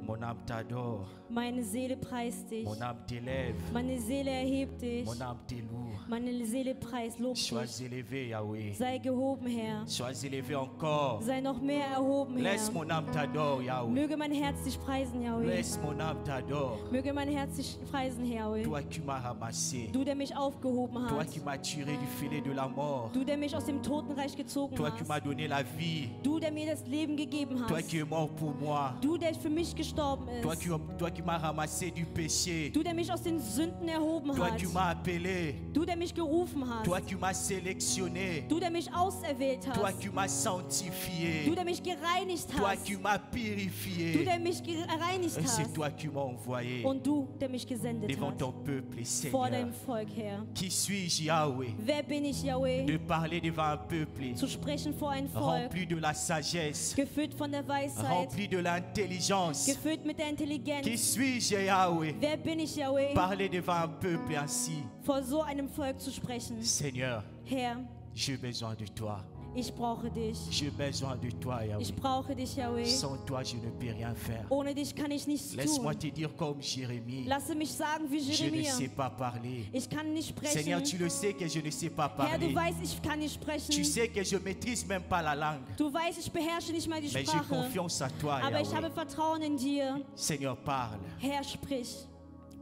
Mon âme t'adore. Meine Seele preist dich. Mon âme t'élève. Meine Seele erhebt dich. Mon âme t'éloue. Meine Seele preist, lobt Sois dich. élevé, Yahweh. Sei gehoben, Herr. Sois élevé encore. Sei noch mehr erhoben, Herr. Laisse mon âme t'adore, Yahweh. Möge mein Herz dich preisen, Yahweh. Laisse mon âme t'adore. Möge mein Herz dich preisen, Yahweh. Toi qui m'as ramassé. Du, der mich aufgehoben Toi hast. qui m'as tiré du filet de la mort. Du, der mich aus dem Totenreich gezogen Toi qui hast. m'as donné la vie. Du, der mir das Leben gegeben Toi hast. qui es mort pour moi. Du, der für mich gestorben Toi ist. qui m'as ramassé du péché. Du, der mich aus den Sünden erhoben Toi hat. qui m'as appelé. Du, der mich gerufen hast. Toi qui m'as sélectionné. Du, der mich auserwählt Toi hast. qui m'as sanctifié. Du, der mich gereinigt Toi hast. qui m'as Du, purifié. der mich gereinigt Et c'est hast. toi qui m'as envoyé Und du, der mich gesendet devant hast. ton peuple, Vor Seigneur. deinem Volk, Herr. Qui suis-je, Yahweh? Wer bin ich, Yahweh? De parler devant un peuple Zu sprechen vor ein Volk. rempli de la sagesse, Gefüllt von der Weisheit. rempli de l'intelligence. Gefüllt mit der Qui Intelligenz. suis-je, Yahweh? Wer bin ich, Yahweh? Parler devant un peuple ainsi. Vor so einem Volk zu sprechen. Seigneur, Herr, j'ai besoin de toi. ich brauche dich. J'ai besoin de toi, Yahweh. Ich brauche dich, Yahweh. Sans toi, je ne peux rien faire. Ohne dich kann ich nichts Laisse-moi tun. te dire comme Jérémie. Lasse mich sagen wie Je ne Jeremia. sais pas parler. Ich kann nicht Seigneur, sprechen. tu le sais que je ne sais pas Herr, du parler. weißt, ich kann nicht Tu sprechen. sais que je maîtrise même pas la langue. Du weißt, ich beherrsche nicht mal die Mais j'ai Sprache. confiance à toi, Aber ich habe Yahweh. Vertrauen in dir. Seigneur, parle. Herr, sprich.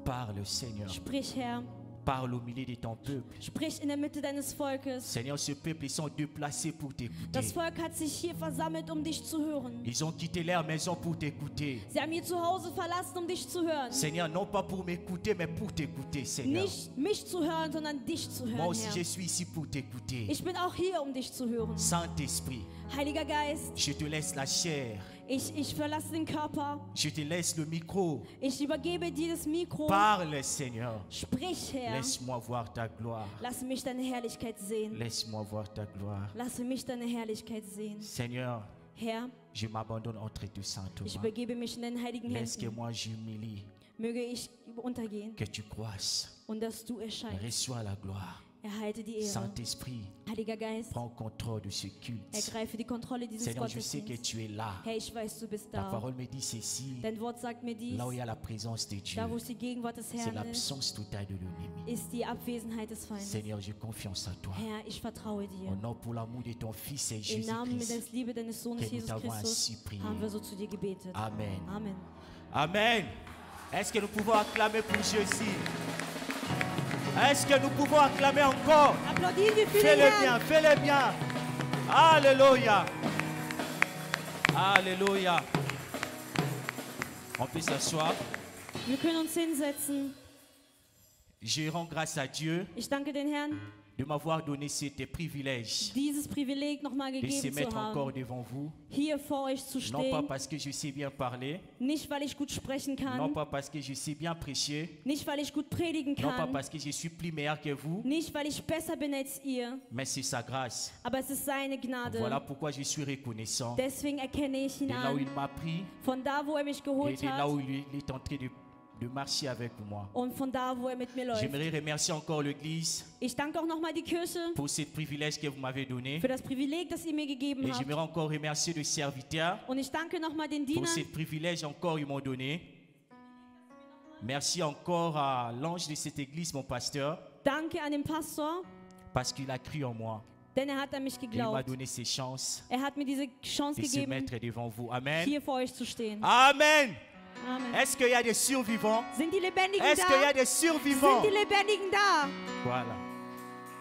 Parle, Seigneur. Sprich, Herr. Parle au milieu de ton peuple. Sprich in der Mitte deines Volkes. Seigneur, ce peuple, ils sont déplacés pour t'écouter. Das Volk hat sich hier versammelt, um dich zu hören. Ils ont quitté leur maison pour t'écouter. Sie haben ihr Zuhause verlassen, um dich zu hören. Seigneur, non pas pour m'écouter, mais pour t'écouter, Seigneur. Nicht mich zu hören, sondern dich zu Moi hören, aussi, je Herr. suis ici pour t'écouter. Ich bin auch hier, um dich zu hören. Saint-Esprit, Heiliger Geist, je te laisse la chair. ich verlasse den Körper. Je te laisse le micro. Ich übergebe dir das Mikro. Parle, Seigneur. Sprich, Herr. Laisse-moi voir ta gloire. Lass mich deine Herrlichkeit sehen. Laisse-moi voir ta gloire. Lasse mich deine Herrlichkeit sehen. Seigneur, Herr, je m'abandonne entre tes saints ich mains. begebe mich in deinen heiligen Laisse que Händen. moi j'humilie, Möge ich untergehen que tu croisses. und dass du erscheinst. Reçois la gloire. Erhalte die Ehre. Saint-Esprit, Heiliger Geist, prends contrôle de ce culte. ergreife die Kontrolle dieses Seigneur, je sais que Gottesdienstes. tu es là. Herr, ich weiß, du bist Ta da. parole me dit ceci. Dein Wort sagt mir dies. Là où il y a la présence de Dieu, Da, wo es die Gegenwart des c'est Herrn ist, l'absence totale de l'ennemi. ist die Abwesenheit des Feindes. Seigneur, j'ai confiance en toi. Herr, ich vertraue Au dir. nom pour l'amour de ton Fils et Im Namen Jésus-Christ. der Liebe deines Sohnes que nous Jesus t'avons Christus ainsi prié. haben wir so zu dir gebetet. Amen. Amen. Amen. Est-ce que nous pouvons acclamer pour Jésus? Est-ce que nous pouvons acclamer encore? Applaudieren wir für den Fais-le Herrn. bien, fais-le bien. Alléluia. Alléluia. On peut s'asseoir. Wir können uns hinsetzen. Je rends grâce à Dieu Ich danke den Herrn, de m'avoir donné ce privilège dieses Privileg nochmal de se gegeben zu mettre encore haben, devant vous. hier vor euch zu Non pas stehen. parce que je sais bien parler, Nicht, weil ich gut sprechen non kann, pas parce que je sais bien prêcher, nicht, weil ich gut predigen non pas kann, parce que je suis plus meilleur que vous, nicht, weil ich besser bin als ihr, mais c'est sa grâce. aber es ist seine Gnade. Voilà pourquoi je suis reconnaissant Deswegen erkenne ich ihn de là où an. il m'a pris Von da, wo er mich et geholt de là hat où il est en train de marcher avec moi. und von da, wo er mit mir läuft. J'aimerais remercier encore l'Église Ich danke auch nochmal die Kirche pour ce privilège que vous m'avez donné. für das Privileg, das ihr mir gegeben Et habt. j'aimerais encore remercier les serviteurs Und ich danke nochmal den pour Dienern, ce privilège encore ils m'ont donné. Merci encore à l'ange de cette église, mon pasteur, danke an den Pastor, parce qu'il a cru en moi. denn er hat an mich Et il m'a geglaubt. donné ces chances Er hat mir diese Chance de se gegeben, mettre devant vous. Amen. hier vor euch zu stehen. Amen. Amen. Est-ce qu'il y a des survivants? Sind die Lebendigen Est-ce qu'il y a da? des survivants? Sind die Lebendigen da? Voilà.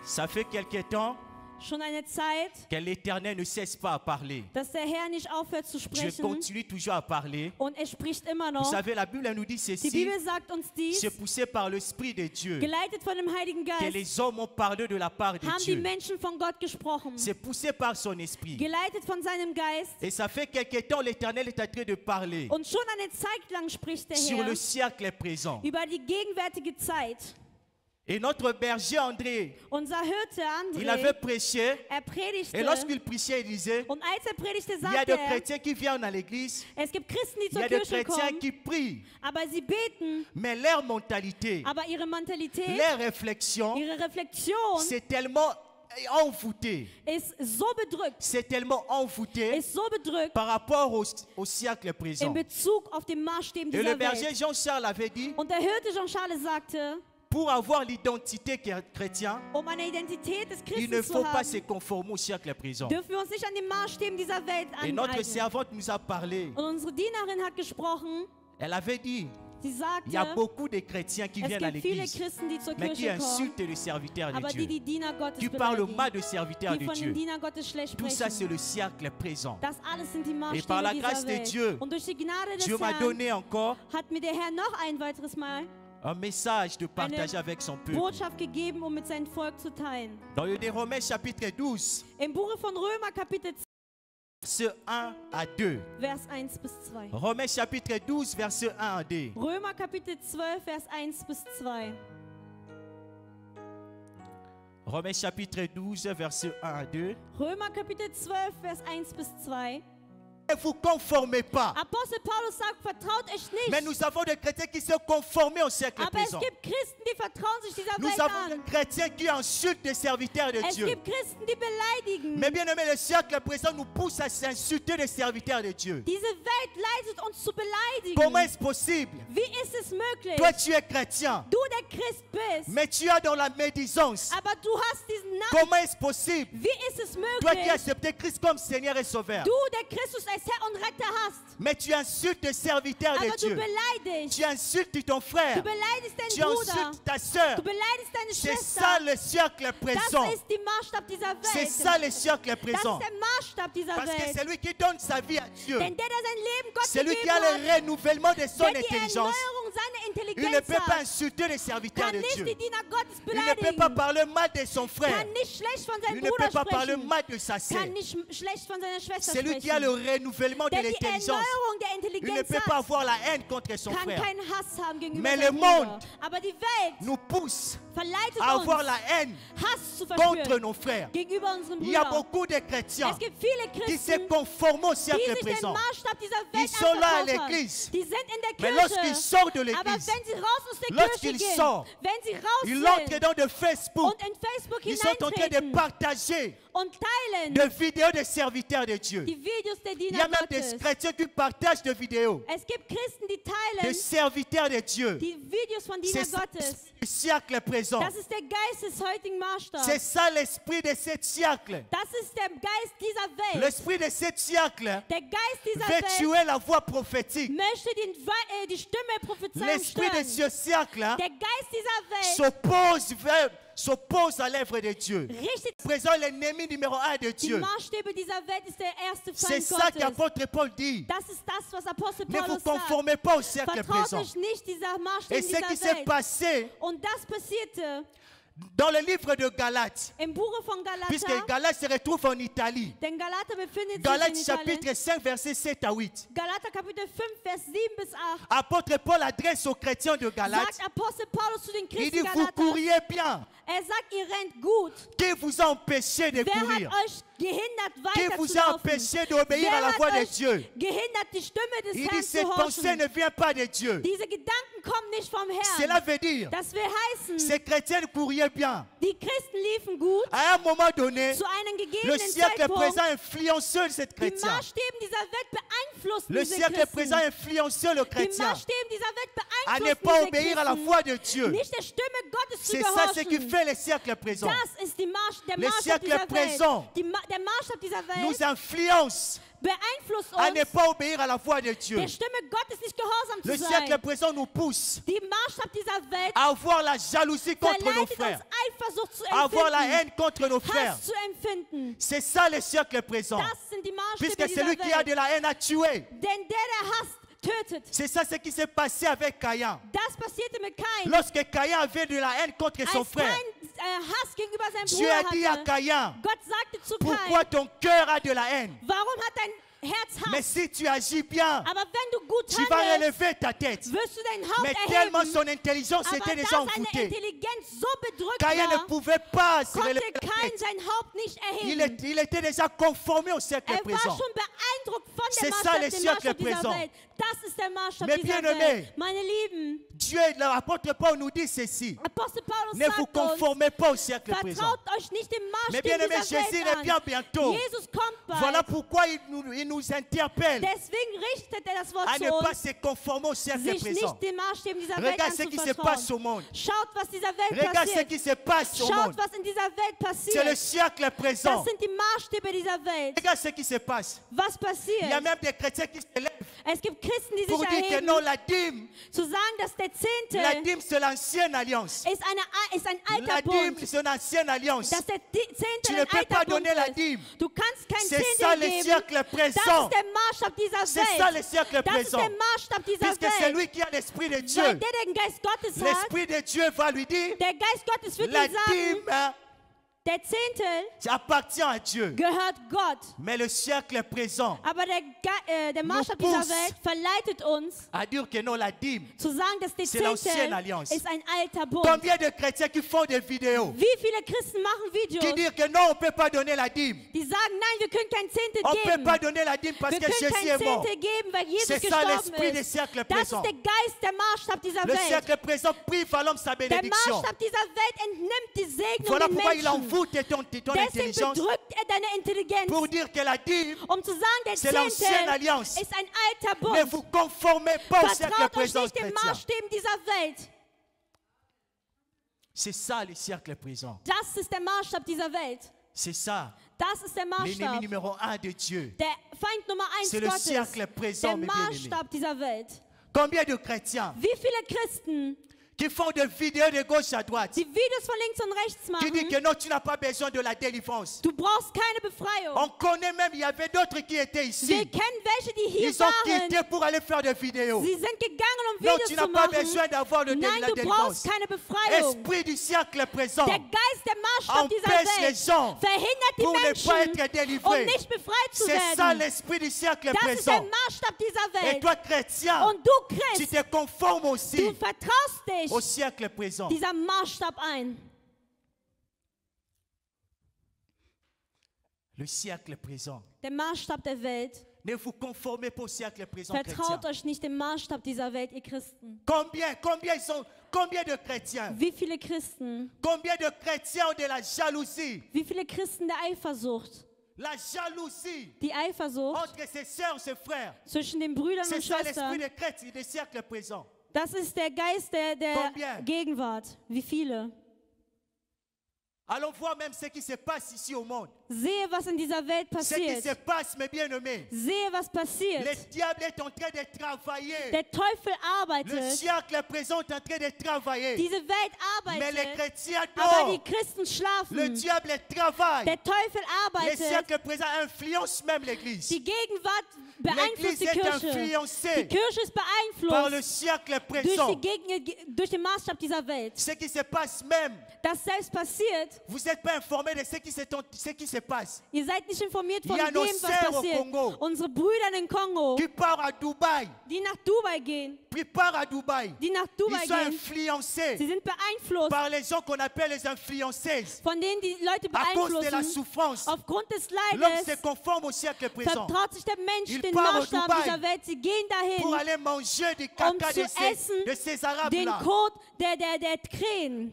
Ça fait quelque temps Schon eine Zeit, que l'Éternel ne cesse pas à parler. dass der Herr nicht aufhört zu Je sprechen continue toujours à parler. und er spricht immer Vous noch. savez, la Bible elle nous dit Die ceci. Bibel sagt uns dies, C'est poussé par l'Esprit de Dieu geleitet von dem Heiligen que Geist, les hommes ont parlé de la part de haben die Dieu. Menschen von Gott gesprochen. C'est poussé par son esprit. Geleitet von seinem Geist. Et ça fait quelque temps l'Éternel est en train de parler Und schon eine Zeit lang spricht der sur Herr le siècle présent. über die gegenwärtige Zeit. Et notre berger André, Unser Hirte il avait André, prêché. er predigte. Et lorsqu'il prêchait, il disait, Und als er predigte, il y a sagte des er, chrétiens qui viennent à l'église, es gibt Christen, die il y zur a des Kirche chrétiens kommen, qui prient, aber sie beten, mais leur mentalité, aber ihre Mentalität, leur réflexion, ihre Reflexion c'est tellement envoûté. ist so bedrückt, C'est tellement envoûté ist so bedrückt par rapport au siècle présent. in Bezug auf den Maßstäben Et le dieser berger Welt. Jean-Charles avait dit, Und der Hirte Jean-Charles sagte, pour avoir l'identité chrétienne, eine Identität des il ne Christen faut zu pas se haben, conformer au siècle présent. dürfen wir uns nicht an den Maßstäben dieser Welt Et notre aneignen. servante nous a parlé. Und unsere Dienerin hat gesprochen, Elle avait dit, sie il y a sagte, beaucoup de chrétiens qui es viennent à gibt viele l'église, Christen, die zur mais qui Kirche kommen, insultent les serviteurs de aber Dieu. die Diener Gottes Tu parles beleidigen, mal de serviteurs die de von den Dieu. Dienern Gottes schlecht Tout ça, c'est sprechen. le siècle présent. Das alles sind die Et par la Maßstäbe grâce dieser de Welt. Dieu, Und durch die Gnade des Dieu m'a Herrn donné encore hat mir der Herr noch ein weiteres Mal un message de partager avec son peuple. Botschaft gegeben, um mit seinem Volk zu teilen. Dans le Romains chapitre 12, Im Buche von Römer Kapitel 2, verset 1 à 2. Vers 1 bis 2. Romains chapitre 12, verset 1 à 2. Römer Kapitel 12, Vers 1 bis 2. Romains chapitre 12, verset 1 à 2. Römer Kapitel 12, Vers 1 bis 2. Ne vous conformez pas. Apostel Paulus sagt, vertraut euch Mais nicht. nous avons des chrétiens qui se conforment au siècle Aber es présent. gibt Christen, die vertrauen sich dieser Nous Welt avons an. des chrétiens qui insultent les serviteurs de Es Dieu. gibt Christen, die beleidigen. Mais bien aimé, le siècle présent nous pousse à insulter les serviteurs de Dieu. Diese Welt leitet uns zu Comment beleidigen. est-ce possible? Wie ist es möglich? Toi, tu es chrétien, Du der Christ bist, mais tu as dans la médisance. aber du hast diesen Namen. Comment est-ce possible? Wie ist es Toi qui as möglich? accepté Christ comme Seigneur et Sauveur, Du, der Christus als Herr und Retter hast, mais tu insultes les serviteurs de aber du Dieu. beleidigst. Tu insultes ton frère. Du beleidigst Tu deinen Bruder. insultes ta soeur. Du beleidigst deine C'est ça Schwester. le siècle présent. Das ist die Maßstab dieser C'est Welt. ça le siècle Das présent. ist der Maßstab dieser Parce que Welt. c'est lui qui donne sa vie à Dieu. Denn der sein Leben Gott C'est lui qui gegeben a hat, le renouvellement de son der die intelligence. Erneuerung seiner Il ne Intelligenz peut pas hat, insulter les serviteurs kann de nicht Dieu. die Diener Gottes Il ne peut beleidigen, pas parler mal de son frère. kann nicht schlecht von Il seinem ne peut Bruder pas parler sprechen, mal de sa sœur. kann nicht schlecht von seiner Schwester C'est lui qui a le sprechen. renouvellement de Der die l'intelligence. Erneuerung der Il ne Intelligenz peut pas hat, avoir la haine contre son kann frère. keinen Hass haben gegenüber Mais seinem le Bruder. monde Aber die Welt Nous pousse verleitet à avoir uns, la haine Hass zu contre verspüren nos frères. gegenüber unseren Il y a Brüdern. beaucoup de chrétiens Es gibt viele qui se Christen, conforment au die siècle sich den présent. Maßstab dieser Ils Welt sont là à anvertraut haben. l'église. Die sind in der Mais lorsqu'ils Kirche. sortent de Aber l'église, wenn sie raus aus der lorsqu'ils Kirche gehen, sortent, wenn sie raus ils entrent sind dans de Facebook. und in Facebook Ils sont en train de hineintreten partager und teilen des vidéos des serviteurs de Dieu. die Videos der Il y a Diener même des Gottes. chrétiens qui partagent des vidéos Es gibt Christen, die des teilen serviteurs de Dieu. die Videos von Diener C'est ça Gottes. le siècle présent. Das ist der Geist des heutigen Maßstabs. C'est ça l'esprit de ce siècle. Das ist der Geist dieser Welt. L'esprit de ce siècle Der Geist dieser veut Welt tuer la voix prophétique. möchte die Stimme Prophezeiung L'esprit de stören. ce siècle Der Geist dieser Welt s'oppose à l'œuvre de Dieu. richtet Présent l'ennemi numéro 1 de die Dieu. Maßstäbe dieser Welt, ist der erste C'est Feind ça Gottes. qu'apôtre Paul dit. Das ist das, was Apostel Ne vous Paulus sagt. conformez pas au siècle Vertraut présent. euch nicht dieser Et Maßstäbe ce qui dieser s'est Welt. passé Und das passierte dans le livre de Galates, im Buche von puisque Galater. Galates se retrouve en Italie. Denn Galater befindet sich in Galates Italien. chapitre 5, versets 7 à 8. Galater Kapitel 5, Vers 7 bis 8. Apôtre Paul adresse aux chrétiens de Galates. Sagt Apostel Paulus zu den Il Christen dit, vous Galater. couriez bien. Er sagt, ihr rennt gut. Qui vous a empêché de Wer courir? hat euch gehindert, Qui vous a weiterzulaufen? empêché d'obéir à Wer la hat voix de euch Dieu? gehindert, die Stimme des Il dit, Herrn cette zu pensée horchen? ne vient pas de Dieu. Diese Gedanken kommen nicht vom Cela Herrn. veut dire, Das will heißen, ces chrétiens couriaient bien. die Christen liefen gut À un moment donné, zu einem le gegebenen siècle Zeitpunkt. présent influenceur cette Die chrétien. Maßstäbe dieser Welt beeinflussen Le diese siècle Christen. présent influenceur le Die chrétien Maßstäbe dieser Welt à ne beeinflussen pas diese obéir à la Christen. voix de Dieu. Nicht der Stimme Gottes zu C'est ça ce qui gehorchen. fait le siècle présent. Das ist der Le Maßstab siècle dieser présent Welt. Der Maßstab dieser Nous Welt influence beeinflusst à ne uns, pas obéir à la voix de Dieu. der Stimme Gottes nicht gehorsam Le zu siècle sein. présent nous pousse Die Maßstab dieser Welt à avoir la jalousie contre nos verleitet uns, frères, Eifersucht zu à avoir la empfinden, haine contre nos frères. Hass zu empfinden. C'est ça le siècle présent. Das sind die Puisque Maßstäbe dieser celui qui a Welt. de la haine a tué. Denn der hasst, tötet. C'est ça ce qui s'est passé avec Caïn. Das passierte mit Kain. Lorsque Caïn avait de la haine contre son Als frère, Kain Hass gegenüber seinem Dieu a Bruder dit à hatte, Caïn, Gott sagte zu pourquoi Kain, ton cœur a de la haine? warum hat dein Herz Mais hast. si tu agis bien, Aber wenn du gut tu vas handelst, relever ta tête. wirst du dein Haupt Mais tellement erheben. son intelligence Aber était da déjà seine envoûtée. Intelligenz so bedrückt Caïn ne war, pouvait pas se konnte relever la Kain tête. sein Haupt nicht Il erheben. était déjà conformé au siècle Er war présent. schon beeindruckt von C'est dem ça, le Maßstab siècle dieser présent. Welt. Das ist der Maßstab Mes dieser bien-aimés, Welt. Meine Lieben, Dieu, l'apôtre Paul nous dit ceci. Apostel Paulus Ne vous sagt uns, conformez pas au siècle présent. vertraut euch nicht dem Mais Maßstab bien aimé, dieser Jésus Welt revient an. bientôt. Jesus kommt bald. Voilà pourquoi il nous interpelle Deswegen richtet er das Wort à zu ne pas uns, se conformer au siècle sich présent. nicht den Maßstäben dieser Welt Regarde ce qui se passe au anzuvertrauen. monde. Schaut, was dieser Welt Regarde ce passiert. qui se passe au Schaut, monde. was in dieser Welt C'est le passiert. siècle Das présent. sind die Maßstäbe dieser Welt. Regarde ce qui se passe. Was Il y a passiert? même des chrétiens qui se lèvent Es gibt Christen, die pour sich dire que erheben, non, la dîme, zu sagen, dass der la Zehnte dîme c'est l'ancienne alliance. ist ein La alter dîme Bund. c'est une ancienne alliance. Dass der Zehnte Tu ein ne peux alter pas Bund donner la ist. dîme. Du kannst kein C'est ça Zehntel le geben. siècle Das présent. ist der Maßstab dieser C'est ça le Welt. siècle Das ist présent. der Maßstab dieser Puisque c'est Welt. lui qui a l'esprit de Weil Dieu. der den Geist Gottes hat, L'esprit de Dieu va lui dire, der Geist Gottes wird la ihm sagen, dîme der Zehntel appartient à Dieu. gehört Gott. Mais le siècle présent Aber der Maßstab dieser pousse Welt verleitet uns, à dire que non, la dîme. zu sagen, dass der C'est l'ancienne Zehntel alliance. ist ein alter Bund. Combien de chrétiens qui font des vidéos Wie viele Christen machen qui Videos, disent que non, on ne peut pas donner la dîme. die sagen, nein, wir können kein Zehntel On ne peut geben. pas donner la dîme parce Wir que können Jésus kein est mort. Zehntel geben, weil Jesus C'est ça l'esprit gestorben des ist. siècles Das présents. ist der Geist, der Maßstab dieser Le Welt. siècle présent prive à l'homme sa Der bénédiction. Maßstab dieser Welt entnimmt die Segnung Voilà den pourquoi il Menschen. envoûte ton Deswegen intelligence bedrückt er deine Intelligenz, pour dire que la dîme, um zu sagen, der c'est l'ancienne Zehntel alliance. ist ein alter Ne Bund. vous conformez pas au siècle Vertraut euch présent nicht den chrétien. Maßstäben dieser Welt. C'est ça le siècle présent. Das ist der Maßstab dieser Welt. C'est ça Das ist der l'ennemi Maßstab. numéro 1 de Dieu. Der Feind Nummer 1 C'est le Gottes. siècle présent, Der mes bien-aimés. Maßstab dieser Welt. Combien de chrétiens Wie viele Christen, qui font des vidéos de gauche à droite, die Videos von links und rechts qui disent machen, que non, tu n'as pas besoin de la délivrance. du brauchst keine Befreiung. On connaît même, il y avait d'autres qui étaient Wir ici. kennen welche, die hier Ils ont waren. quitté pour aller faire des vidéos. Sie sind gegangen, um Non, Videos tu zu n'as pas machen. besoin d'avoir de Nein, la du délivrance. brauchst keine Befreiung. Esprit du siècle présent Der Geist, der Maßstab dieser empêche les Welt gens verhindert die pour ne pas Menschen, être um délivrés. nicht befreit zu C'est ça werden. l'esprit du siècle Das ist der présent. Maßstab dieser Et Welt. toi, chrétien, Und du, tu Christ, te conformes aussi du vertraust dich au siècle présent. dieser Maßstab ein. Le siècle présent. Der Maßstab der Welt. Ne vous conformez pas au siècle présent Vertraut chrétien. euch nicht dem Maßstab dieser Welt, ihr Christen. Combien de chrétiens, Wie viele Christen, combien de chrétiens ont de la jalousie? wie viele Christen der Eifersucht? La jalousie Die Eifersucht entre ses sœurs et ses frères. zwischen den Brüdern C'est und ça l'esprit Schwestern. des chrétiens, des siècles présents. Das ist der Geist der Combien? Gegenwart. Wie viele? Allons voir même ce qui se passe ici au monde. Sehe, was in dieser Welt Ce qui se passiert. passe, mes bien-aimés. Sehe, was Le passiert. diable est en train de travailler. Der Teufel Le arbeitet. siècle présent est en train de travailler. Diese Welt Mais les arbeitet. chrétiens Aber die dorment. Christen Le schlafen. diable travaille. Der Teufel Le arbeitet. siècle présent influence même l'Église. Die Gegenwart beeinflusst die L'Église est Kirche. influencée Die Kirche ist par le beeinflusst siècle durch, présent. durch den Maßstab dieser Welt. Ce qui se passe même, Das selbst passiert. vous n'êtes pas informé de ce qui se passe. Ihr seid nicht informiert von Il y a dem, nos was sœurs au passiert. Congo. Unsere Brüder in Kongo, Qui part à Dubaï, die nach Dubai gehen, puis part à Dubaï. die nach Dubai Ils sont gehen, influencés sie sind beeinflusst par les gens qu'on appelle les influenceuses. von denen die Leute À cause de la beeinflussen. souffrance, Aufgrund des l'homme se Leides conforme au siècle présent vertraut sich der Mensch Il den part au Maßstab Dubai dieser Welt. Sie gehen pour dahin, aller manger du caca zu de essen, ces den Arabes-là, Kot der Krähen,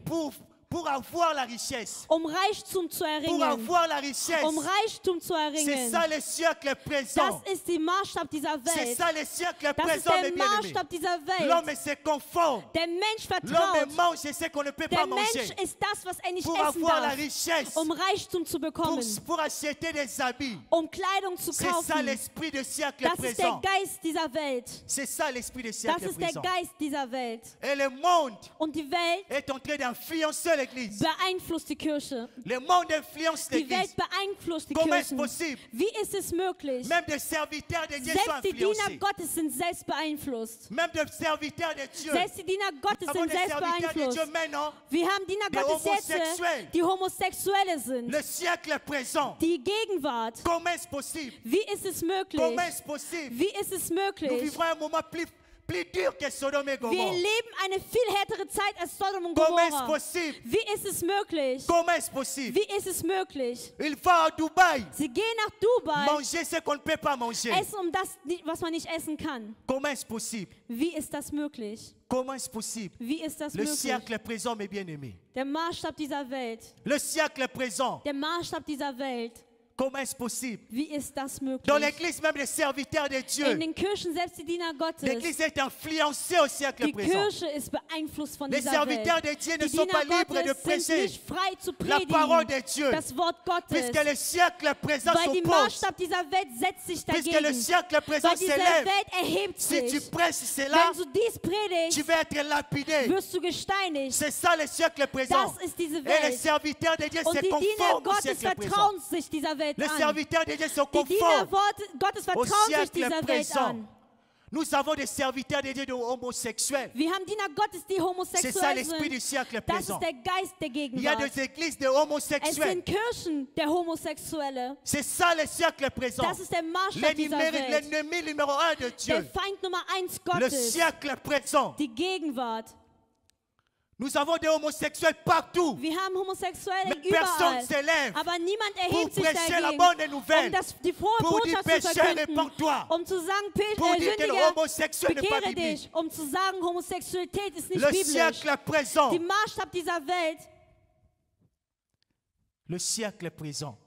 pour avoir la richesse. Reichtum zu Pour erringen. avoir la richesse. Reichtum zu C'est erringen. ça le siècle présent. Das ist die Maßstab dieser C'est Welt. ça le siècle Das ist présent, mes der bien-aimés. Maßstab dieser Welt. L'homme se conforme. Der Mensch L'homme vertraut. mange ce qu'on ne peut pas Der manger. Mensch ist das, was er nicht Pour essen avoir la darf, richesse. Reichtum zu bekommen, Pour acheter des habits. Kleidung zu C'est ça kaufen. l'esprit du siècle Das ist der présent. Geist dieser Welt. C'est ça l'esprit du Das siècle ist der présent. Geist dieser Welt. Et le monde Und die Welt est en train d'influencer l'Église. beeinflusst die Kirche. Le monde influence Die l'Église. Welt beeinflusst die Comment est-ce Kirchen. possible? Wie ist es möglich? Même des serviteurs de Dieu sont Selbst die Diener influencés. Gottes sind selbst beeinflusst. Même des serviteurs de Dieu. Selbst die Diener Gottes Nous avons sind des selbst serviteurs de Dieu beeinflusst. maintenant. Wir haben Diener des Gottes jetzt, Homosexuellen. die Homosexuelle sind. Le siècle présent. Die Gegenwart. Comment est-ce possible? Wie ist es möglich? Comment est-ce possible? Wie ist es Nous möglich? vivrons un moment plus dur que Sodome et Wir Gomorrhe. leben eine viel härtere Zeit als Sodom und Comment est-ce Gomorra. possible? Wie ist es möglich? Comment est-ce possible? Wie ist es möglich? Il va à Dubaï Sie gehen nach Dubai, manger ce qu'on ne peut pas manger. essen das, was man nicht essen kann. Comment est-ce possible? Wie ist das möglich? Comment est-ce possible? Wie ist das Le möglich? siècle présent, mes bien-aimés. Der Maßstab dieser Welt. Le siècle présent. Der Maßstab dieser Welt. Comment est-ce possible? Wie ist das möglich? Dans l'église, même les serviteurs de In Dieu. den Kirchen, selbst die Diener Gottes. L'église est influencée au siècle Die présent. Kirche ist beeinflusst von Les dieser serviteurs Welt. de Dieu ne Die sont pas Diener libres de Gottes sind prêcher nicht frei zu la parole predigen. de Dieu. Das Wort Gottes. Puisque le siècle présent Weil die s'oppose. Maßstab dieser Welt setzt sich Puisque le dagegen. siècle présent Weil diese s'élève. Welt erhebt Si tu sich. prêches cela, Wenn du dies tu predigst, vas être lapidé. wirst du gesteinigt. C'est ça le siècle présent. Das ist diese Et les Welt. serviteurs de Dieu Und se die Diener conforment au Gottes siècle présent. vertrauen sich dieser Welt Les an. serviteurs de Dieu se Die Diener conforment Gottes au vertrauen sich siècle dieser Welt présent. an. Nous avons des serviteurs de Dieu homosexuels. Wir haben Diener Gottes, die C'est ça homosexuell l'esprit du sind. siècle Das présent. ist der Geist der Il y a Gegenwart. des églises de Es homosexuels. sind Kirchen der Homosexuelle. C'est ça le siècle présent. Das ist der Maßstab dieser Welt. L'ennemi numéro un de Der Dieu. Feind Nummer 1 Le Gottes. siècle présent. Die Gegenwart. Nous avons des homosexuels partout. Wir haben Homosexuelle Mais personne überall. s'élève Aber niemand pour erhebt sich prêcher la dagegen, bonne nouvelle. die frohe Pour dire Botschaft zu pécheur, verkünden. répands-toi. Um zu sagen, Pour dire que le Sündiger, homosexuel n'est pas bekehre biblique. dich. Um zu sagen, Homosexualität ist nicht Le biblisch. siècle présent. Die Maßstab dieser Welt, Le siècle présent.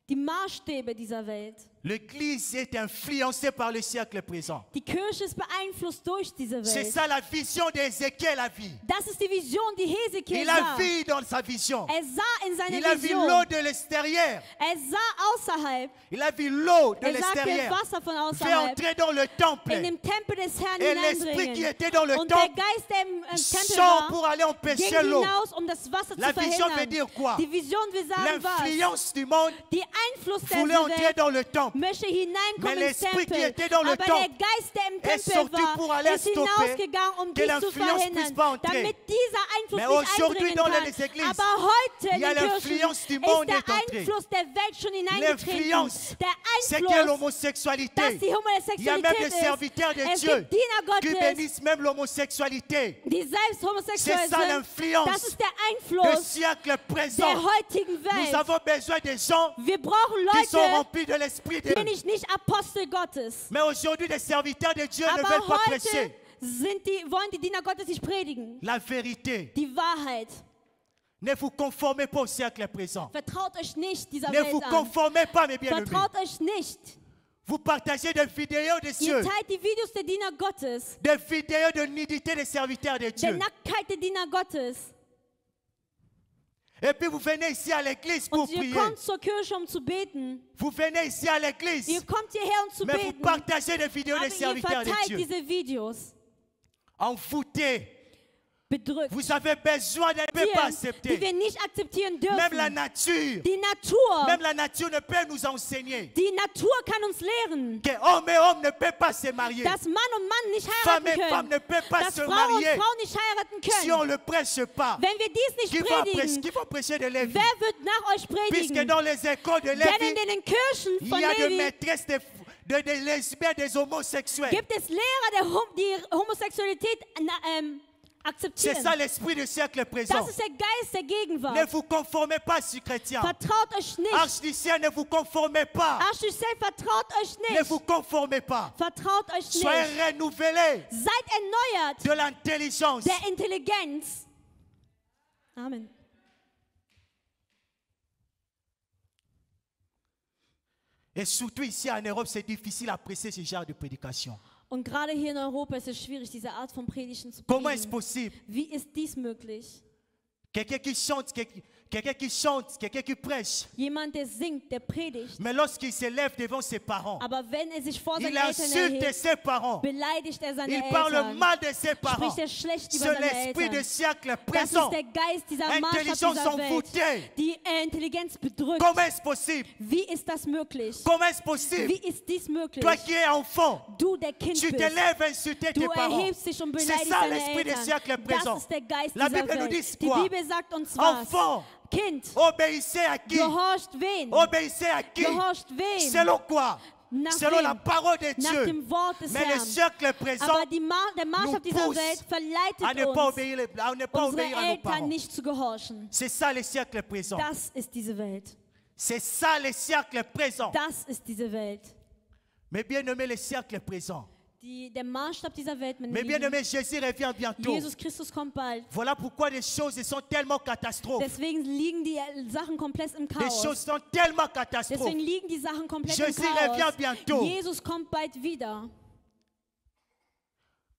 die Maßstäbe dieser Welt. L'Église est influencée par le siècle présent. Die Kirche ist beeinflusst durch diese C'est Welt. ça la vision d'Ézéchiel a vu. Das ist die Vision, die Hesekiel Il a sah. vu dans sa vision. Er sah in seiner Il a vu Vision. l'eau de l'extérieur. Er sah außerhalb. Il a vu l'eau de Er sah das l'extérieur Wasser von fait außerhalb entrer dans le temple. in den Tempel des Herrn Et l'esprit qui hineinbringen. était dans le Und der temple Geist, der im Tempel sort war, pour aller ging empêcher l'eau. hinaus, um das Wasser La zu vision veut verhindern. dire quoi? Die Vision will sagen was? L'influence du monde Die Einfluss der voulait entrer Welt dans le temple. möchte Mais hineinkommen ins l'esprit qui Tempel. était dans le Aber der temple Geist, der im est Tempel sorti pour aller war, ist stopper hinausgegangen, um que dies zu l'influence puisse pas verhindern, entrer. damit dieser Einfluss Mais nicht aujourd'hui, eindringen dans kann. les églises, Aber heute il y a in den Kirchen l'influence du ist monde der est entrée. Einfluss der Welt schon hineingetreten. L'influence, Der c'est que Einfluss, l'homosexualité. dass die Il y a même des Homosexualität serviteurs ist. de Es Dieu gibt Diener qui Gottes, bénissent même l'homosexualité. die selbst homosexuell C'est ça sind. l'influence Das ist der Du Einfluss siècle présent. der heutigen Nous Welt. avons besoin des gens Wir brauchen qui sont Leute, remplis de l'Esprit de Dieu. bin ich nicht Apostel Gottes. Mais aujourd'hui, les serviteurs de Dieu ne Aber veulent pas heute prêcher wollen die Diener Gottes nicht predigen. la vérité. Die Wahrheit. Ne vous conformez pas au siècle présent. Vertraut euch nicht dieser Ne vous Welt an. conformez pas, mes bien-aimés. Vertraut euch nicht. Vous partagez des vidéos de Ihr cieux, teilt die Videos der Diener Gottes, des vidéos de nudité des serviteurs de der Dieu. Nacktheit der Diener Gottes. Et puis vous venez ici à l'église pour Und ihr prier. kommt zur Kirche, um zu beten. Vous venez ici à l'église, Ihr kommt hierher, um zu mais vous beten. partagez des vidéos Aber des ihr serviteurs de verteilt Dieu. diese Videos. Envoûtés. Bedrückt. Vous avez besoin de ne pas Die accepter. wir nicht akzeptieren Même la dürfen. nature, Die Natur. même la nature ne peut nous enseigner Die Natur kann uns lehren, que homme et homme ne peuvent pas se marier. dass Mann und Mann nicht Femme heiraten et femme können. ne peuvent pas Dass se Frau und marier Frau nicht heiraten si on können. ne le prêche pas. Wenn wir dies Qui nicht va prêcher, predigen, qui va prêcher de Lévi? wer wird nach euch Puisque predigen? dans les écoles de Denn Lévi, in den Kirchen il von y a des Levi maîtresses de lesbiennes, des homosexuels. gibt es Lehrer, die Homosexualität C'est akzeptieren. ça l'esprit du siècle présent. Das ist der Geist der Ne Gegenwart. vous conformez pas, si chrétien. Vertraut euch nicht. Archdiocèse, ne vous conformez pas. Archdiocese, vertraut euch Ne nicht. vous conformez pas. Vertraut euch Soyez nicht. renouvelés Seid erneuert de l'intelligence. der Intelligenz. Amen. Et surtout ici en Europe, c'est difficile à presser ce genre de prédication. Und gerade hier in Europa ist es schwierig, diese Art von Predigten zu Comment est-ce predigen. possible Wie ist dies möglich? quelqu'un qui chante, quelqu'un qui prêche. Jemand, der singt, der predigt. Mais lorsqu'il se lève devant ses parents, Aber wenn sich vor seinen il Eltern insulte erhebt, ses parents. beleidigt seine Il parle Eltern. mal de ses parents. Spricht schlecht über C'est seine l'esprit de Eltern. siècle Das présent. ist der Geist dieser Maßstab Intelligence dieser Welt, envoûtée. die Intelligenz bedrückt. Comment est-ce possible? Wie ist das möglich? Comment est-ce possible? Wie ist dies möglich? Toi qui es enfant, Du, der Kind tu te bist, lèves à insulter tes du parents. erhebst dich und C'est beleidigst ça deine l'esprit des Eltern. siècles présents. Das ist der Geist La dieser Bible nous dit Welt. Die quoi? Bibel sagt uns was. Enfant, Kind, obéissez à qui? gehorcht wen? Obéissez à qui? Gehorcht wen? Selon quoi? Nach Selon wem? la parole de Nach Dieu. dem Wort des Mais le Herrn. siècle présent Aber der Maßstab dieser pousse Welt à ne verleitet pas uns, obéir, à ne pas unsere obéir à nos Eltern parents. nicht zu gehorchen. C'est ça le siècle présent. Das ist diese Welt. C'est ça le siècle présent. Das ist diese Welt. Mais bien aimé, le siècle présent. Der Maßstab dieser Welt, meine Mais bien Lieben, aimé, Jésus revient bientôt. Jesus Christus kommt bald. Voilà pourquoi les choses sont tellement catastrophes. Deswegen liegen die Sachen komplett im Les choses Chaos. sont tellement catastrophes. Deswegen liegen die Sachen komplett im Jésus revient Chaos. bientôt. Jesus kommt bald wieder.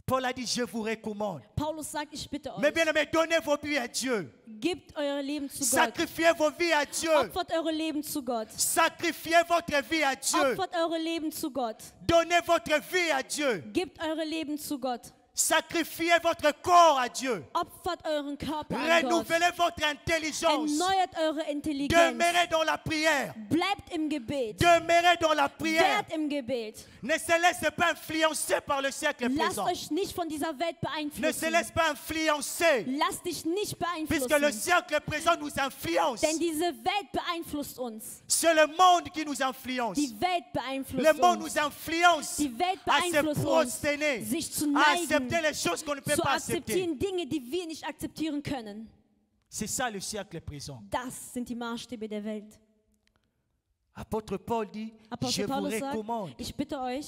Paul a dit, je vous recommande. Paulus sagt, ich bitte Mais euch, bien aimé, donnez vos vies à Dieu. gebt euer Leben zu Gott. Sacrifiez vos vies à Dieu. Opfert eure Leben zu Gott. Sacrifiez votre vie à Dieu. Opfert eure Leben zu Gott. Donnez votre vie à Dieu. Gebt eure Leben zu Gott. Sacrifiez votre corps à Dieu. Opfert euren Körper an Gott. Renouvelez votre intelligence. Erneuert eure Intelligenz. Demeurez dans la prière. Bleibt im Gebet. Demeurez dans la prière. Wärt im Gebet. Ne se laissez pas influencer par le siècle Lasst présent. euch nicht von dieser Welt Ne se beeinflussen. laisse pas influencer. Lass dich nicht Puisque le beeinflussen. siècle présent nous influence. Denn diese Welt beeinflusst uns. C'est le monde qui nous influence. Die Welt Le beeinflusst monde uns. nous influence Die Welt à se beeinflusst uns, prosterner, sich zu à neigen, accepter les choses qu'on ne peut zu pas accepter. akzeptieren Dinge, die wir nicht akzeptieren können. C'est ça le siècle présent. Das sind die Maßstäbe der Welt. Apôtre Paul dit, je Apostel vous Paulus sagt, recommande. ich bitte euch,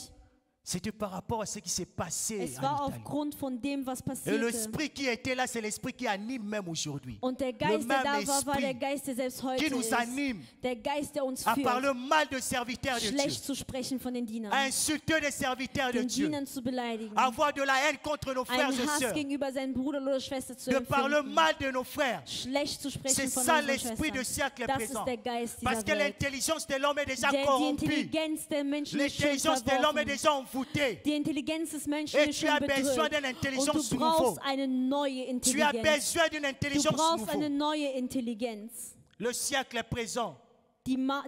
C'était par rapport à ce qui s'est passé es war en Italie. aufgrund von dem, was Et passierte. l'esprit qui était là, c'est l'esprit qui anime même aujourd'hui. Und der Le Geist, der même da war, war der esprit Geist, der selbst heute qui nous ist. anime Der Geist, der uns à führt, parler mal de serviteurs de Dieu, schlecht zu sprechen von den Dienern, à insulter les serviteurs de den Dieu, Dienern zu beleidigen, à avoir de la haine contre nos frères einen et Hass sœurs, gegenüber seinen Bruder oder Schwester zu de parler empfinden, mal de nos frères. schlecht zu sprechen C'est von ça unseren l'esprit du Schwestern. siècle Das présent. ist der Geist Parce dieser que Welt. l'intelligence de l'homme est déjà Die corrompue. Intelligenz der Menschen ist schon L'intelligence de l'homme est verworfen. déjà envoûtée. Die Intelligenz des Menschen Et ist tu schon as besoin bedrückt. d'une Und intelligence du nouveau. brauchst eine neue Tu as Intelligenz. besoin d'une Du intelligence brauchst eine nouveau. neue Intelligenz. Le siècle présent.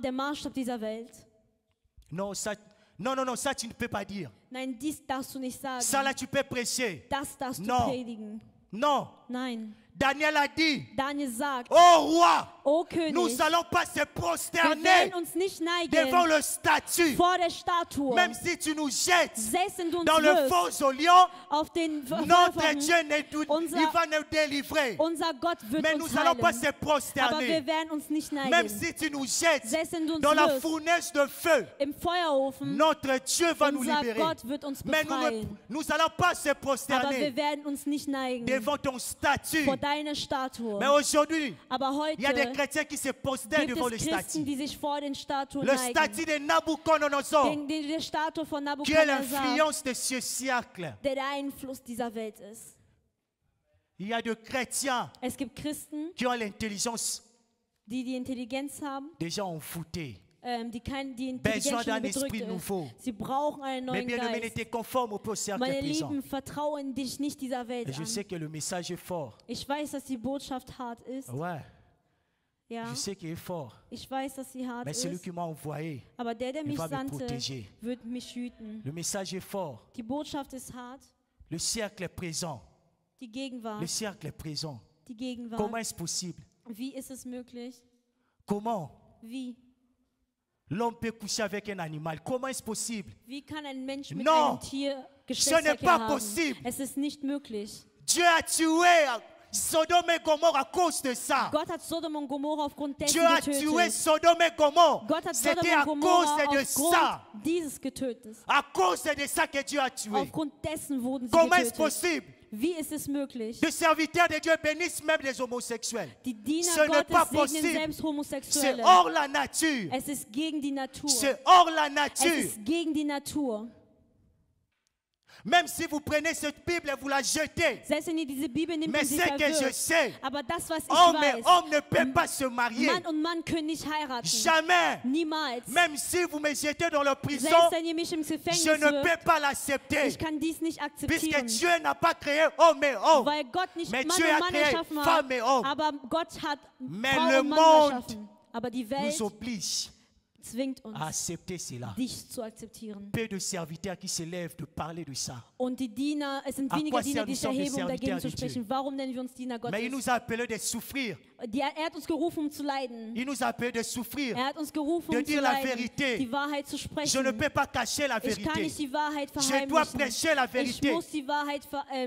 Der Maßstab dieser Welt. Non, ça, non, ça tu ne peux pas dire. Nein, dies darfst du nicht sagen. Ça là tu peux prêcher. Das darfst du Non. predigen. Non. Nein. Daniel a dit, Daniel sagt, ô roi, O König, nous allons pas se wir prosterner werden uns nicht devant neigen le statut. vor der Statue. Même si tu nous jettes Selbst wenn du uns dans le wirfst faux au lion, auf den notre Feuerfeuer, Dieu, il va nous délivrer. unser Gott wird Mais uns nous n'allons pas heilen. se Aber wir prosterner. werden uns nicht Même neigen. si tu nous jettes Selbst wenn du uns dans la wirfst fournaise de feu, im Feuerofen, notre Dieu va nous unser libérer. Gott wird uns Mais befreien. nous n'allons pas se Aber wir prosterner werden uns nicht neigen devant ton statut. vor deiner Statue. Mais aujourd'hui, Aber il y a des heute chrétiens qui se prosternent gibt devant es le Christen, statut. die sich vor den Statuen Le neigen. statut de Nabucodonosor, Die Statue von qui est Nabukadnezar, l'influence de ce siècle. der Einfluss dieser Welt ist. Il y a des chrétiens Es gibt Christen, qui ont l'intelligence die die Intelligenz haben, déjà envoûtée. die Intelligenz Besoin schon d'un bedrückt esprit nouveau. ist. Sie brauchen einen Mais neuen bien aimé, Geist. n'était conforme au siècle Meine présent. Lieben, vertrauen dich nicht dieser Welt Et je sais an. que le message est fort. Ich weiß, dass die Botschaft hart ist. Ouais, Ja, je sais qu'il est fort. ich weiß, dass sie hart Mais celui ist. qui m'a envoyé, Aber der il mich va me sandte, protéger. wird mich hüten. Le message est fort. Die Botschaft ist hart. Le siècle présent. Die Gegenwart. Le siècle présent. Die Gegenwart. Comment est-ce possible? Wie ist es möglich? Comment Wie? l'homme peut coucher avec un animal? Comment est-ce possible? Wie kann ein Mensch mit Non, einem Tier n'est Geschlechtsverkehr pas haben? possible. Es ist nicht möglich. Dieu a tué Sodome et Gomorrhe à cause de ça. Gott hat Sodom und Gomorra aufgrund dessen Dieu a tué getötet. Sodome et Gomorre. Gott hat Sodom C'était à und Gomorra cause de ça. aufgrund dieses getötet. À cause de ça que Dieu a tué. Aufgrund dessen wurden sie Comment est-ce getötet. possible? Wie ist es möglich? Les serviteurs de Dieu bénissent même les homosexuels. Die Diener Ce n'est pas Gottes segnen possible. selbst C'est Homosexuelle. hors la nature. Es ist gegen die Natur. C'est hors la Es nature. ist gegen die Natur. Même si vous prenez cette Bible et vous la jetez. Selbst wenn ihr diese Bibel nehmt Mais und sie ce que je verwirft. sais, Aber das, was ich homme et weiß, homme ne peut pas se marier. Mann und Mann können nicht heiraten. Jamais. Niemals. Même si vous me jetez dans la prison, Selbst wenn ihr mich im Gefängnis je ne peux wirft, pas l'accepter. ich kann dies nicht Puisque akzeptieren. Dieu n'a pas créé homme et homme. Weil Gott nicht Mais Mann Dieu und a Mann créé erschaffen hat, femme et homme. aber Gott hat Mais Frau le und Mann monde erschaffen. Aber die Welt Nous oblige zwingt uns, à accepter cela. dich zu akzeptieren. Peu de serviteurs qui se lèvent de parler de ça. Und die Diener, es sind À weniger quoi Diener, sert die nous sich sommes des erheben, um dagegen serviteurs zu de Dieu? sprechen. Warum nennen wir uns Diener Mais il Gottes? nous a appelés de souffrir. Er hat uns gerufen, um zu leiden. Il nous a appelés de souffrir. Er hat uns gerufen, De um zu dire la leiden, vérité. die Wahrheit zu Je sprechen. ne peux pas cacher la Ich kann vérité. nicht die Wahrheit Je dois verheimlichen. prêcher la Ich vérité. muss die Wahrheit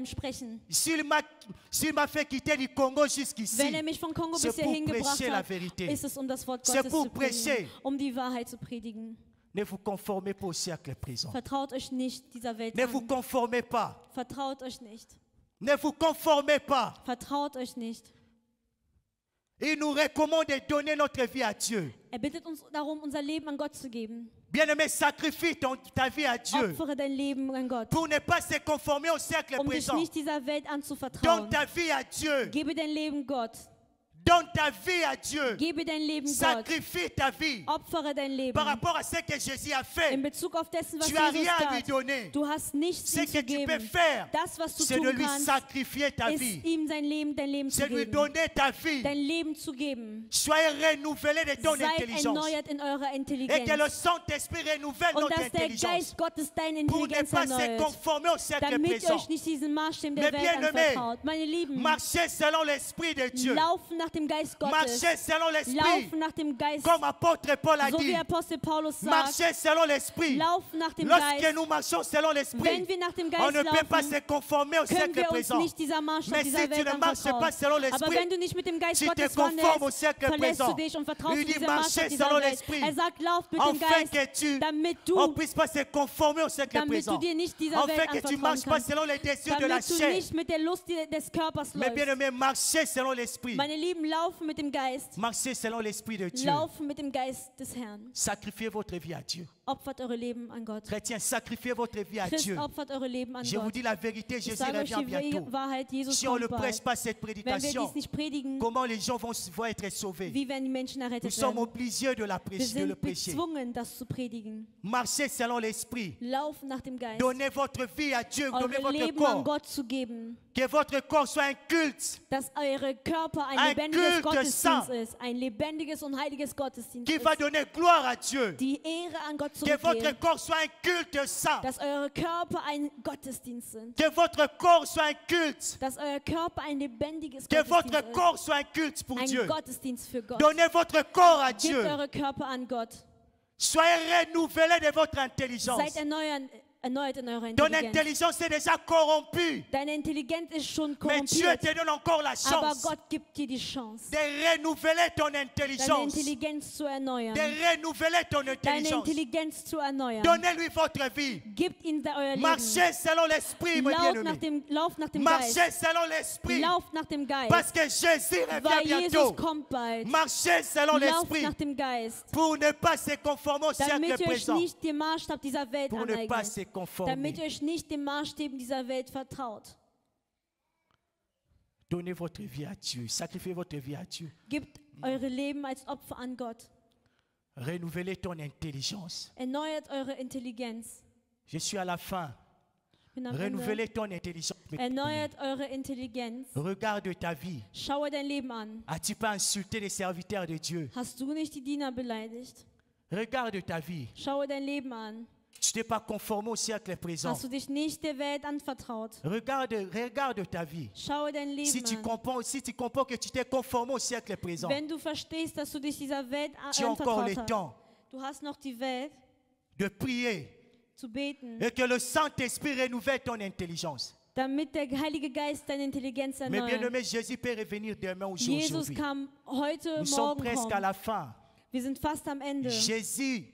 sprechen. S'il m'a fait quitter du Congo jusqu'ici, Wenn er mich von Kongo c'est bis pour hierhin gebracht prêcher la hat, vérité. ist es, um das Wort C'est Gottes pour zu predigen, prêcher. um die Wahrheit zu predigen. Ne vous conformez pas au cercle présent. Vertraut euch nicht dieser Welt Ne vous an. conformez pas. Vertraut euch nicht. Ne vous conformez pas. Vertraut euch nicht. Il nous recommande de donner notre vie à Dieu. Er bittet uns darum, unser Leben an Gott zu geben. Bien-aimé, sacrifie ta vie à Dieu Opfere dein Leben an Gott, pour ne pas se conformer au cercle um dich présent. nicht dieser Welt Donne anzuvertrauen. ta vie à Dieu. Gebe dein Leben Gott. Donne ta vie à Dieu. Gebe dein Leben Gott. Sacrifie ta vie. Opfere dein Leben. Par rapport à ce que Jésus a fait, In Bezug auf dessen, was tu n'as Jesus rien à lui tat. donner. Du hast nichts Ce ihm que zu tu peux geben. faire, Das, was du c'est de tun lui kannst, sacrifier ta vie. ist ihm dein Leben zu C'est lui geben. donner ta vie. Dein Leben zu geben. Soyez renouvelés de ton Seid intelligence. erneuert in eurer Et Intelligenz. que le Saint-Esprit renouvelle Und notre dass der intelligence. Geist Gottes deine Pour ne Intelligenz pas se erneuert. conformer au cercle Damit ihr présent. euch nicht diesen Maßstäben Mais der Welt bien-aimés, anvertraut. Meine Lieben, Marchez selon l'Esprit de Dieu. laufen nach dem Geist Gottes. Marchez selon l'Esprit. Laufen nach dem Geist. Comme apôtre Paul a So dit. wie Apostel Paulus sagt. Marchez selon l'Esprit. Laufen nach dem Lorsque Geist. nous marchons selon l'Esprit, Wenn wir nach dem on Geist ne peut pas laufen, se conformer au können cercle wir uns présent. nicht dieser Maßstab Mais dieser si tu Welt ne marches anvertrauen. pas selon Aber l'Esprit, wenn du nicht mit dem Geist tu te Gottes conformes au wandelst, cercle verlässt du présent. dich und vertraust Il du dit diesem Maßstab marchez dieser selon Welt. l'Esprit. Er sagt, lauf mit dem Afin Geist, que tu damit on du, puisse pas se conformer au cercle damit du présent. dir nicht dieser Afin Welt que tu anvertrauen marches pas kannst. selon les désirs de la Damit du chair. nicht mit der Lust des Körpers Mais bien läufst. aimé, marchez selon l'Esprit. Meine Lieben, laufen mit dem Geist. Marchez selon l'Esprit de Dieu. Laufen mit dem Geist des Herrn. Sacrifiez votre vie à Dieu. Opfert eure Leben an Gott. Chrétiens, sacrifiez votre vie à Christ, Dieu. opfert eure Leben an Je vous Gott. dis la vérité, Ich Jésus sage euch revient die bientôt. Wahrheit, Jesus Si on ne kommt prêche bald. pas cette Wenn wir prédication, dies nicht predigen, comment les gens vont être sauvés? wie werden die Menschen Nous errettet sommes werden? obligés de Wir le sind prêcher. bezwungen, das zu predigen. Marchez selon l'Esprit. Laufen nach dem Geist. Donnez votre vie à Dieu. Donnez Eure votre Leben an corps. Gott zu geben. Que votre corps soit un culte Dass eure Körper ein Ein lebendiges Culte Gottesdienst saint. ist. Ein lebendiges und heiliges Gottesdienst qui va ist. donner gloire à Dieu. Die Ehre an Gott Que votre zurückgeht. corps soit un culte saint. Dass eure Körper ein Gottesdienst sind. Que votre corps soit un culte. Dass euer Körper ein lebendiges Que votre Gottesdienst ist. corps soit un culte pour Ein Dieu. Gottesdienst für Gott. Donnez votre corps à Gebt Dieu. eure Körper an Gott. Soyez renouvelés de votre intelligence. Seid erneuert in eurer Ton Intelligenz. intelligence est déjà corrompue. Deine Intelligenz ist schon Mais Dieu korrumpiert. te donne encore la Aber chance Gott gibt dir die Chance, de renouveler ton deine intelligence. Intelligenz zu erneuern. De renouveler ton Deine intelligence. Intelligenz zu erneuern. Donnez-lui votre vie. Gebt ihm euer Leben. Marchez selon l'Esprit, mes bien-aimés. Lauf nach dem Marchez Geist. selon l'Esprit. Lauf nach dem Parce Geist. que Jésus revient Weil Jesus bientôt. kommt bald. Marchez selon Lauf l'Esprit nach dem Geist. pour ne pas se conformer au cercle Damit ihr euch présent. nicht dem Maßstab dieser Welt Pour ne pas se aneignet. conformer. Damit ihr euch nicht den Maßstäben dieser Welt vertraut. Donnez votre vie à Dieu. Sacrifiez votre vie à Dieu. Gebt eure Leben als Opfer an Gott. Renouvelez ton intelligence. Erneuert eure Intelligenz. Je suis à la fin. Ich bin am Ende. Renouvelez ton intelligence. Erneuert eure Intelligenz. Regarde ta vie. Schaue dein Leben an. As-tu pas insulté les serviteurs de Dieu? Hast du nicht die Diener beleidigt? Regarde ta vie. Schaue dein Leben an. Tu t'es pas conformé au cercle présent. Hast du dich nicht der Welt anvertraut? Regarde ta vie. Schaue dein Si tu Leben an. comprends que tu t'es conformé au cercle présent, Wenn du verstehst, dass du dich dieser Welt tu as encore anvertraut le hast, temps du hast noch die Welt de prier zu beten, et que le Saint-Esprit renouvelle ton intelligence. damit der Heilige Geist deine Intelligenz Mais bien erneuert. aimé, Jésus peut revenir demain ou Jesus aujourd'hui. kam heute, Nous sommes morgen presque à kommen. la fin. Wir sind fast am Ende. Jésus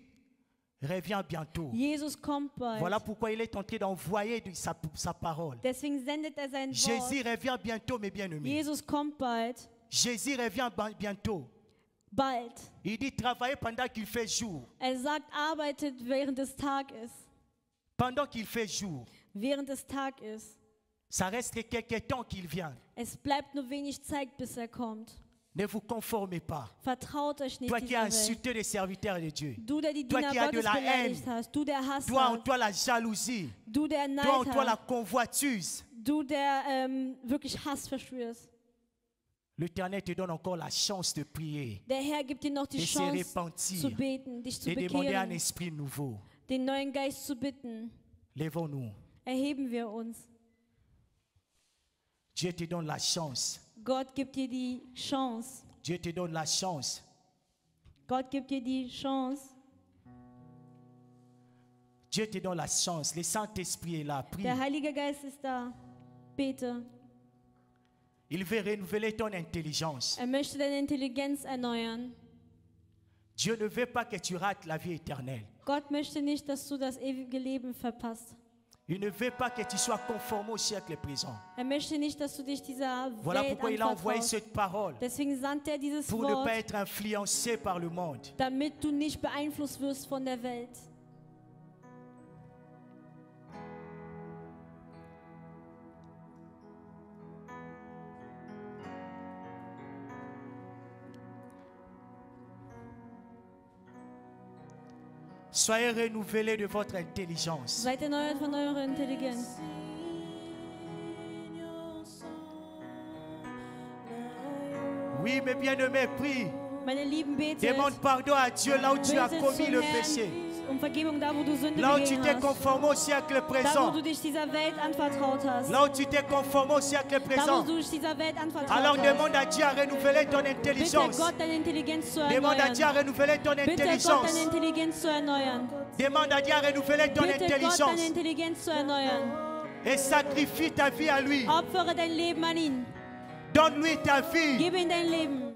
revient bientôt. Jesus kommt bald. Voilà pourquoi il est en train d'envoyer sa parole. Deswegen sendet er sein Jésus Wort. revient bientôt, mes bien-aimés. Jesus kommt bald. Jésus revient bientôt. Bald. Il dit travailler pendant qu'il fait jour. Er sagt, arbeitet während des Tages. Pendant qu'il fait jour. während es Tag ist. Ça reste quelques temps qu'il vient. Es bleibt nur wenig Zeit, bis er kommt. Ne vous conformez pas. Vertraut euch nicht Toi qui as dieser Welt. insulté les serviteurs de Dieu. Du, der die Toi Diener qui as de Gottes la beleidigt haine. hast. Du, der Hass Toi en hast. toi la jalousie. Du, der Neid Toi en toi la hast. convoitise. Du, der wirklich Hass verspürst. L'Éternel te donne encore la chance de prier, Der Herr gibt dir noch die de se Chance repentir, zu beten, dich zu de demander un bekehren, esprit nouveau. den neuen Geist zu bitten. Lèvons-nous. Erheben wir uns. Dieu te donne la chance. Gott gibt dir die Chance. Dieu te donne la chance. Gott gibt dir die Chance. Dieu te donne la chance. Le Saint-Esprit est là. Prie. Der Heilige Geist ist da. Bete. Il veut renouveler ton intelligence. Er möchte deine Intelligenz erneuern. Dieu ne veut pas que tu rates la vie éternelle. Gott möchte nicht, dass du das ewige Leben verpasst. Il ne veut pas que tu sois conformé au siècle présent. Er möchte nicht, dass du dich dieser Voilà Welt pourquoi il a envoyé anvertraust. cette parole. Deswegen sandte er dieses Pour ne Wort, pas être influencé par le monde. damit du nicht beeinflusst wirst von der Welt. Soyez renouvelés de votre intelligence. Seid erneuert von eurer Intelligenz. Oui, mes bien-aimés, prie. Meine Lieben, betet. Demande pardon à Dieu là où tu as Betet commis zum le Herrn péché. um Vergebung da, wo du Sünde Là où tu begangen t'es hast. conformé au siècle Da, wo présent. du dich dieser Welt anvertraut hast. Là où tu t'es conformé au siècle Da, wo présent. du dich dieser Welt anvertraut Alors hast. demande à Dieu à renouveler ton Bitte intelligence. Gott, deine Intelligenz zu Demande à erneuern. Dieu à renouveler ton Bitte Gott, intelligence. deine Intelligenz zu erneuern. Demande à Dieu à renouveler ton Bitte Gott, deine intelligence. Intelligenz zu erneuern. Et sacrifie ta vie à lui. Opfere dein Leben an ihn. Donne-lui ta vie. Gib ihm dein Leben.